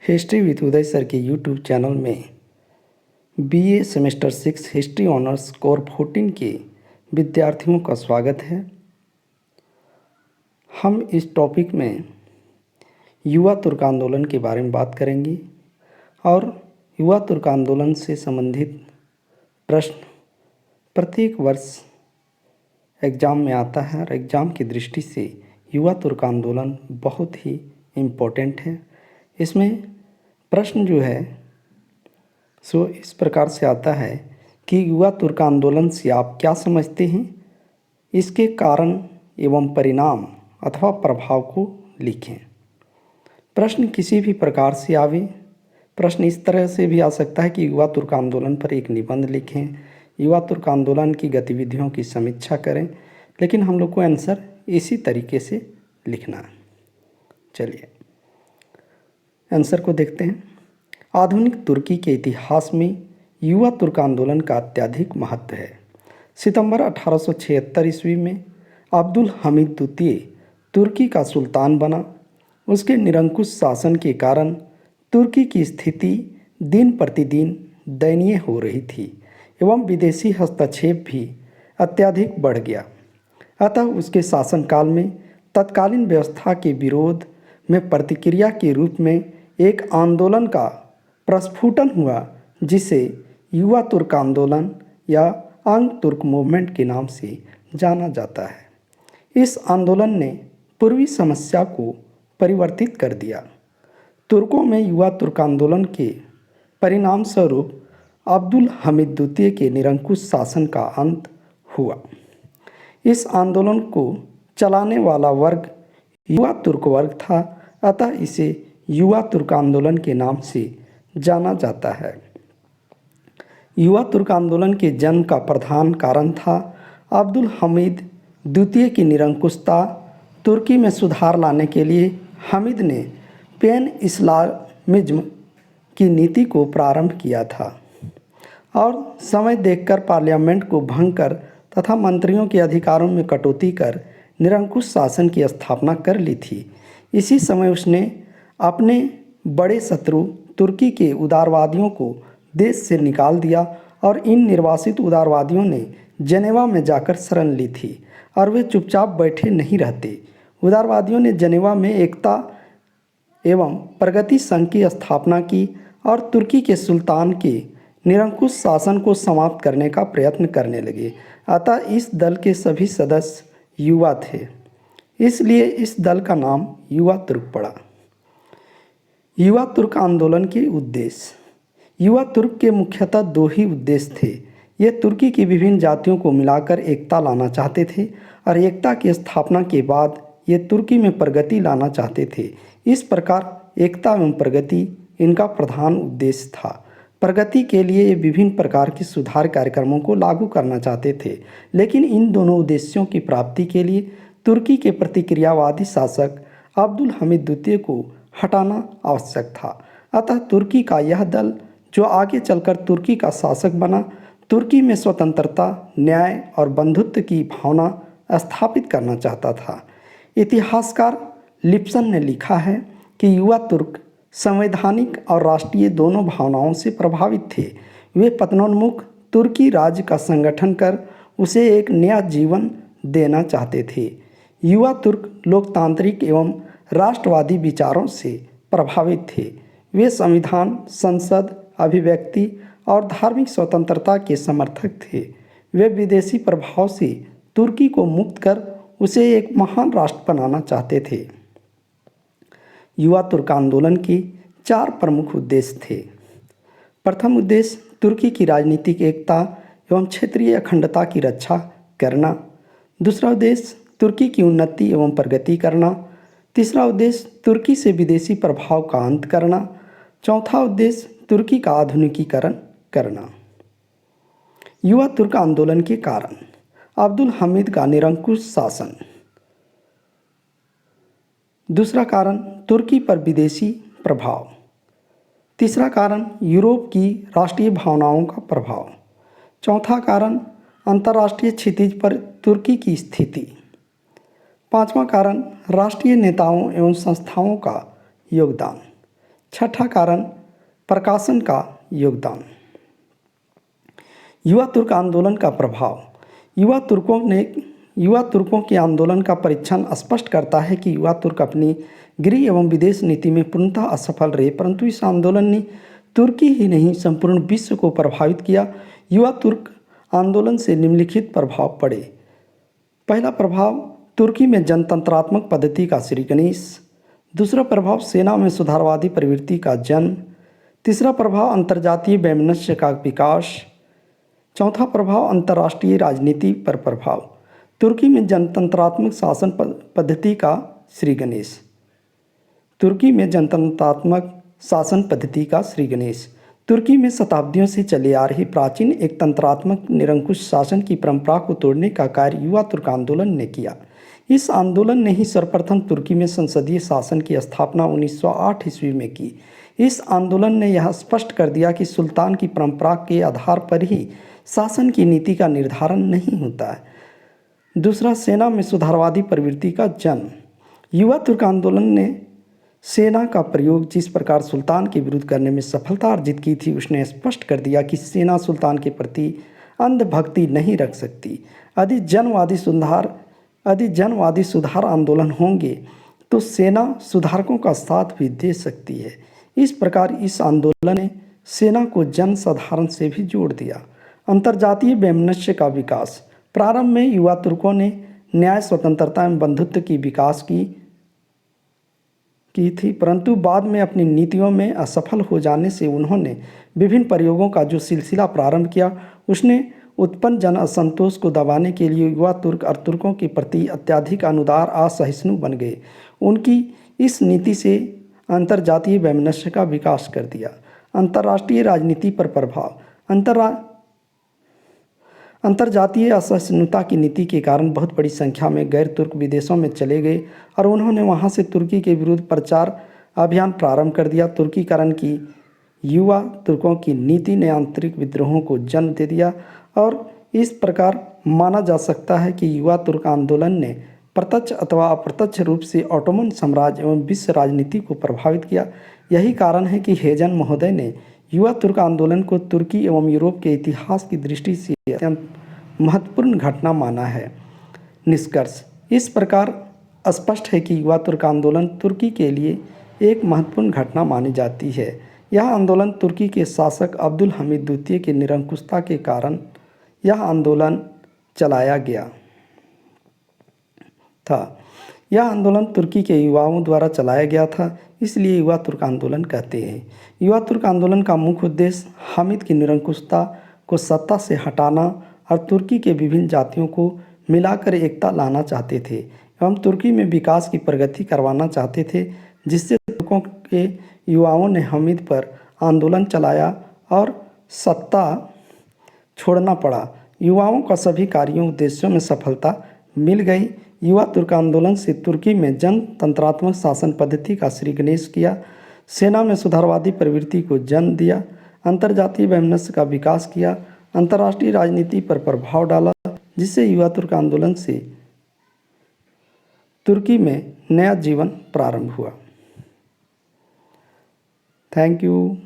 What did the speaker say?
History with Uday sir के YouTube channel में BA semester 6 history honours core 14 के विद्यार्थियों का स्वागत है। हम इस टॉपिक में युवा तुर्क आंदोलन के बारे में बात करेंगे और युवा तुर्क आंदोलन से संबंधित प्रश्न प्रत्येक वर्ष एग्ज़ाम में आता है और एग्ज़ाम की दृष्टि से युवा तुर्क आंदोलन बहुत ही इम्पोर्टेंट है। इसमें प्रश्न जो है सो इस प्रकार से आता है कि युवा तुर्क आंदोलन से आप क्या समझते हैं, इसके कारण एवं परिणाम अथवा प्रभाव को लिखें। प्रश्न किसी भी प्रकार से आवे, प्रश्न इस तरह से भी आ सकता है कि युवा तुर्क आंदोलन पर एक निबंध लिखें, युवा तुर्क आंदोलन की गतिविधियों की समीक्षा करें, लेकिन हम लोग को आंसर इसी तरीके से लिखना है। चलिए आंसर को देखते हैं। आधुनिक तुर्की के इतिहास में युवा तुर्क आंदोलन का अत्यधिक महत्व है। सितंबर 1876 ईस्वी में अब्दुल हमीद द्वितीय तुर्की का सुल्तान बना। उसके निरंकुश शासन के कारण तुर्की की स्थिति दिन प्रतिदिन दयनीय हो रही थी एवं विदेशी हस्तक्षेप भी अत्यधिक बढ़ गया। अतः उसके शासनकाल में तत्कालीन व्यवस्था के विरोध में प्रतिक्रिया के रूप में एक आंदोलन का प्रस्फुटन हुआ, जिसे युवा तुर्क आंदोलन या यंग तुर्क मूवमेंट के नाम से जाना जाता है। इस आंदोलन ने पूर्वी समस्या को परिवर्तित कर दिया। तुर्कों में युवा तुर्क आंदोलन के परिणाम स्वरूप अब्दुल हमीद द्वितीय के निरंकुश शासन का अंत हुआ। इस आंदोलन को चलाने वाला वर्ग युवा तुर्क वर्ग था, अतः इसे युवा तुर्क आंदोलन के नाम से जाना जाता है। युवा तुर्क आंदोलन के जन्म का प्रधान कारण था अब्दुल हमीद द्वितीय की निरंकुशता। तुर्की में सुधार लाने के लिए हमीद ने पैन इस्लामिज्म की नीति को प्रारंभ किया था और समय देखकर पार्लियामेंट को भंग कर तथा मंत्रियों के अधिकारों में कटौती कर निरंकुश शासन की स्थापना कर ली थी। इसी समय उसने अपने बड़े शत्रु तुर्की के उदारवादियों को देश से निकाल दिया और इन निर्वासित उदारवादियों ने जनेवा में जाकर शरण ली थी और वे चुपचाप बैठे नहीं रहते। उदारवादियों ने जनेवा में एकता एवं प्रगति संघ की स्थापना की और तुर्की के सुल्तान के निरंकुश शासन को समाप्त करने का प्रयत्न करने लगे। अतः इस दल के सभी सदस्य युवा थे, इसलिए इस दल का नाम युवा तुर्क पड़ा। युवा तुर्क आंदोलन के उद्देश्य। युवा तुर्क के मुख्यतः दो ही उद्देश्य थे। ये तुर्की की विभिन्न जातियों को मिलाकर एकता लाना चाहते थे और एकता की स्थापना के बाद ये तुर्की में प्रगति लाना चाहते थे। इस प्रकार एकता एवं प्रगति इनका प्रधान उद्देश्य था। प्रगति के लिए ये विभिन्न प्रकार के सुधार कार्यक्रमों को लागू करना चाहते थे, लेकिन इन दोनों उद्देश्यों की प्राप्ति के लिए तुर्की के प्रतिक्रियावादी शासक अब्दुल हमीद द्वितीय को हटाना आवश्यक था। अतः तुर्की का यह दल, जो आगे चलकर तुर्की का शासक बना, तुर्की में स्वतंत्रता, न्याय और बंधुत्व की भावना स्थापित करना चाहता था। इतिहासकार लिप्सन ने लिखा है कि युवा तुर्क संवैधानिक और राष्ट्रीय दोनों भावनाओं से प्रभावित थे। वे पतनोन्मुख तुर्की राज्य का संगठन कर उसे एक नया जीवन देना चाहते थे। युवा तुर्क लोकतांत्रिक एवं राष्ट्रवादी विचारों से प्रभावित थे। वे संविधान, संसद, अभिव्यक्ति और धार्मिक स्वतंत्रता के समर्थक थे। वे विदेशी प्रभाव से तुर्की को मुक्त कर उसे एक महान राष्ट्र बनाना चाहते थे। युवा तुर्क आंदोलन के 4 प्रमुख उद्देश्य थे। प्रथम उद्देश्य तुर्की की राजनीतिक एकता एवं क्षेत्रीय अखंडता की रक्षा करना। दूसरा उद्देश्य तुर्की की उन्नति एवं प्रगति करना। तीसरा उद्देश्य तुर्की से विदेशी प्रभाव का अंत करना। चौथा उद्देश्य तुर्की का आधुनिकीकरण करना। युवा तुर्क आंदोलन के कारण। अब्दुल हमीद का निरंकुश शासन। दूसरा कारण तुर्की पर विदेशी प्रभाव। तीसरा कारण यूरोप की राष्ट्रीय भावनाओं का प्रभाव। चौथा कारण अंतर्राष्ट्रीय क्षितिज पर तुर्की की स्थिति। पांचवा कारण राष्ट्रीय नेताओं एवं संस्थाओं का योगदान। छठा कारण, प्रकाशन का योगदान। युवा तुर्क आंदोलन का प्रभाव। युवा तुर्कों के आंदोलन का परीक्षण स्पष्ट करता है कि युवा तुर्क अपनी गृह एवं विदेश नीति में पूर्णतः असफल रहे, परंतु इस आंदोलन ने तुर्की ही नहीं संपूर्ण विश्व को प्रभावित किया। युवा तुर्क आंदोलन से निम्नलिखित प्रभाव पड़े। पहला प्रभाव, तुर्की में जनतंत्रात्मक पद्धति का श्रीगणेश। दूसरा प्रभाव, सेना में सुधारवादी प्रवृत्ति का जन्म। तीसरा प्रभाव, अंतर्जातीय वैमनस्य का विकास। चौथा प्रभाव, अंतर्राष्ट्रीय राजनीति पर प्रभाव। तुर्की में जनतंत्रात्मक शासन पद्धति का श्रीगणेश। तुर्की में जनतंत्रात्मक शासन पद्धति का श्रीगणेश। तुर्की में शताब्दियों से चले आ रही प्राचीन एक तंत्रात्मक निरंकुश शासन की परंपरा को तोड़ने का कार्य युवा तुर्क आंदोलन ने किया। इस आंदोलन ने ही सर्वप्रथम तुर्की में संसदीय शासन की स्थापना 1908 ईस्वी में की। इस आंदोलन ने यह स्पष्ट कर दिया कि सुल्तान की परंपरा के आधार पर ही शासन की नीति का निर्धारण नहीं होता है। दूसरा, सेना में सुधारवादी प्रवृत्ति का जन्म। युवा तुर्क आंदोलन ने सेना का प्रयोग जिस प्रकार सुल्तान के विरुद्ध करने में सफलता अर्जित की थी, उसने स्पष्ट कर दिया कि सेना सुल्तान के प्रति अंधभक्ति नहीं रख सकती। यदि जनवादी सुधार आंदोलन होंगे तो सेना सुधारकों का साथ भी दे सकती है। इस प्रकार इस आंदोलन ने सेना को जन साधारण से भी जोड़ दिया। अंतर्जातीय वैमनस्य का विकास। प्रारंभ में युवा तुर्कों ने न्याय, स्वतंत्रता एवं बंधुत्व की विकास की थी, परंतु बाद में अपनी नीतियों में असफल हो जाने से उन्होंने विभिन्न प्रयोगों का जो सिलसिला प्रारंभ किया, उसने उत्पन्न जन असंतोष को दबाने के लिए युवा तुर्क और तुर्कों के प्रति अत्यधिक अनुदार असहिष्णु बन गए। उनकी इस नीति से अंतर्जातीय वैमनस्य का विकास कर दिया। अंतर्राष्ट्रीय राजनीति पर प्रभाव। अंतर्जातीय असहिष्णुता की नीति के कारण बहुत बड़ी संख्या में गैर तुर्क विदेशों में चले गए और उन्होंने वहां से तुर्की के विरुद्ध प्रचार अभियान प्रारंभ कर दिया। तुर्कीकरण की युवा तुर्कों की नीति ने आंतरिक विद्रोहों को जन्म दे दिया और इस प्रकार माना जा सकता है कि युवा तुर्क आंदोलन ने प्रत्यक्ष अथवा अप्रत्यक्ष रूप से ऑटोमन साम्राज्य एवं विश्व राजनीति को प्रभावित किया। यही कारण है कि हेजन महोदय ने युवा तुर्क आंदोलन को तुर्की एवं यूरोप के इतिहास की दृष्टि से अत्यंत महत्वपूर्ण घटना माना है। निष्कर्ष इस प्रकार स्पष्ट है कि युवा तुर्क आंदोलन तुर्की के लिए एक महत्वपूर्ण घटना मानी जाती है। यह आंदोलन तुर्की के शासक अब्दुल हमीद द्वितीय की निरंकुशता के कारण यह आंदोलन चलाया गया था। यह आंदोलन तुर्की के युवाओं द्वारा चलाया गया था, इसलिए युवा तुर्क आंदोलन कहते हैं। युवा तुर्क आंदोलन का मुख्य उद्देश्य हामिद की निरंकुशता को सत्ता से हटाना और तुर्की के विभिन्न जातियों को मिलाकर एकता लाना चाहते थे एवं तुर्की में विकास की प्रगति करवाना चाहते थे, जिससे तुर्कों के युवाओं ने हामिद पर आंदोलन चलाया और सत्ता छोड़ना पड़ा। युवाओं का सभी कार्यों उद्देश्यों में सफलता मिल गई। युवा तुर्क आंदोलन से तुर्की में जनतंत्रात्मक शासन पद्धति का श्रीगणेश किया, सेना में सुधारवादी प्रवृत्ति को जन्म दिया, अंतर्जातीय वैमनस्य का विकास किया, अंतर्राष्ट्रीय राजनीति पर प्रभाव डाला, जिससे युवा तुर्क आंदोलन से तुर्की में नया जीवन प्रारंभ हुआ। Thank you.